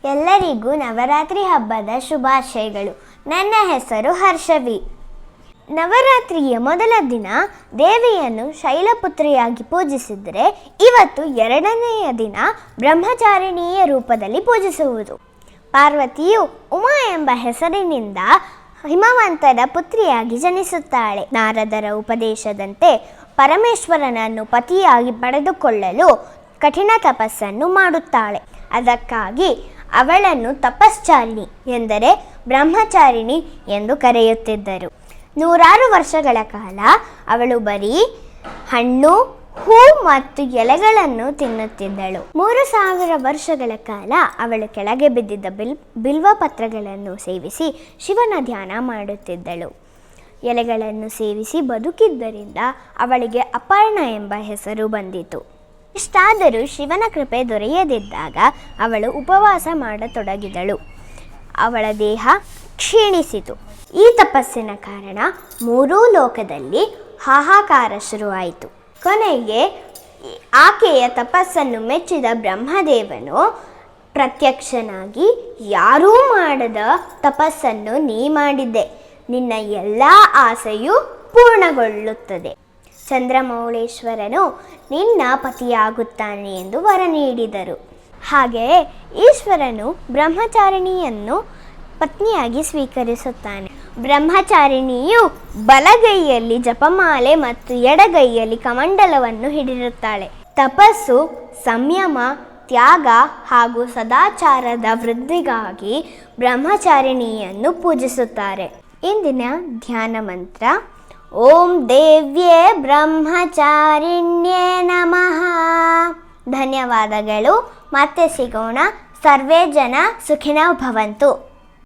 ಎಲ್ಲರಿಗೂ ನವರಾತ್ರಿ ಹಬ್ಬದ ಶುಭಾಶಯಗಳು. ನನ್ನ ಹೆಸರು ಹರ್ಷವಿ. ನವರಾತ್ರಿಯ ಮೊದಲ ದಿನ ದೇವಿಯನ್ನು ಶೈಲಪುತ್ರಿಯಾಗಿ ಪೂಜಿಸಿದರೆ, ಇವತ್ತು ಎರಡನೆಯ ದಿನ ಬ್ರಹ್ಮಚಾರಿಣಿಯ ರೂಪದಲ್ಲಿ ಪೂಜಿಸುವುದು. ಪಾರ್ವತಿಯು ಉಮಾ ಎಂಬ ಹೆಸರಿನಿಂದ ಹಿಮವಂತನ ಪುತ್ರಿಯಾಗಿ ಜನಿಸುತ್ತಾಳೆ. ನಾರದರ ಉಪದೇಶದಂತೆ ಪರಮೇಶ್ವರನನ್ನು ಪತಿಯಾಗಿ ಪಡೆದುಕೊಳ್ಳಲು ಕಠಿಣ ತಪಸ್ಸನ್ನು ಮಾಡುತ್ತಾಳೆ. ಅದಕ್ಕಾಗಿ ಅವಳನ್ನು ತಪಶ್ಚಾರಿಣಿ ಎಂದರೆ ಬ್ರಹ್ಮಚಾರಿಣಿ ಎಂದು ಕರೆಯುತ್ತಿದ್ದರು. 100 ವರ್ಷಗಳ ಕಾಲ ಅವಳು ಬರೀ ಹಣ್ಣು, ಹೂ ಮತ್ತು ಎಲೆಗಳನ್ನು ತಿನ್ನುತ್ತಿದ್ದಳು. 3000 ವರ್ಷಗಳ ಕಾಲ ಅವಳು ಕೆಳಗೆ ಬಿದ್ದಿದ್ದ ಬಿಲ್ವ ಪತ್ರಗಳನ್ನು ಸೇವಿಸಿ ಶಿವನ ಧ್ಯಾನ ಮಾಡುತ್ತಿದ್ದಳು. ಎಲೆಗಳನ್ನು ಸೇವಿಸಿ ಬದುಕಿದ್ದರಿಂದ ಅವಳಿಗೆ ಅಪರ್ಣ ಎಂಬ ಹೆಸರು ಬಂದಿತು. ಇಷ್ಟಾದರೂ ಶಿವನ ಕೃಪೆ ದೊರೆಯದಿದ್ದಾಗ ಅವಳು ಉಪವಾಸ ಮಾಡತೊಡಗಿದಳು. ಅವಳ ದೇಹ ಕ್ಷೀಣಿಸಿತು. ಈ ತಪಸ್ಸಿನ ಕಾರಣ 3 ಲೋಕದಲ್ಲಿ ಹಾಹಾಕಾರ ಶುರುವಾಯಿತು. ಕೊನೆಗೆ ಆಕೆಯ ತಪಸ್ಸನ್ನು ಮೆಚ್ಚಿದ ಬ್ರಹ್ಮದೇವನು ಪ್ರತ್ಯಕ್ಷನಾಗಿ, ಯಾರೂ ಮಾಡದ ತಪಸ್ಸನ್ನು ನೀ ಮಾಡಿದ್ದೆ, ನಿನ್ನ ಎಲ್ಲ ಆಸೆಯೂ ಪೂರ್ಣಗೊಳ್ಳುತ್ತದೆ. ಚಂದ್ರಮೌಳೇಶ್ವರನು ನಿನ್ನ ಪತಿಯಾಗುತ್ತಾನೆ ಎಂದು ವರ ನೀಡಿದರು. ಹಾಗೆಯೇ ಈಶ್ವರನು ಬ್ರಹ್ಮಚಾರಿಣಿಯನ್ನು ಪತ್ನಿಯಾಗಿ ಸ್ವೀಕರಿಸುತ್ತಾನೆ. ಬ್ರಹ್ಮಚಾರಿಣಿಯು ಬಲಗೈಯಲ್ಲಿ ಜಪಮಾಲೆ ಮತ್ತು ಎಡಗೈಯಲ್ಲಿ ಕಮಂಡಲವನ್ನು ಹಿಡಿದಿರುತ್ತಾಳೆ. ತಪಸ್ಸು, ಸಂಯಮ, ತ್ಯಾಗ ಹಾಗೂ ಸದಾಚಾರದ ವೃದ್ಧಿಗಾಗಿ ಬ್ರಹ್ಮಚಾರಿಣಿಯನ್ನು ಪೂಜಿಸುತ್ತಾರೆ. ಇಂದಿನ ಧ್ಯಾನ ಮಂತ್ರ: ಓಂ ದೇವ್ಯೇ ಬ್ರಹ್ಮಚಾರಿಣ್ಯೇ ನಮಃ. ಧನ್ಯವಾದಗಳು. ಮತ್ತೆ ಸಿಗೋಣ. ಸರ್ವೇ ಜನ ಸುಖಿನೋ ಭವಂತು.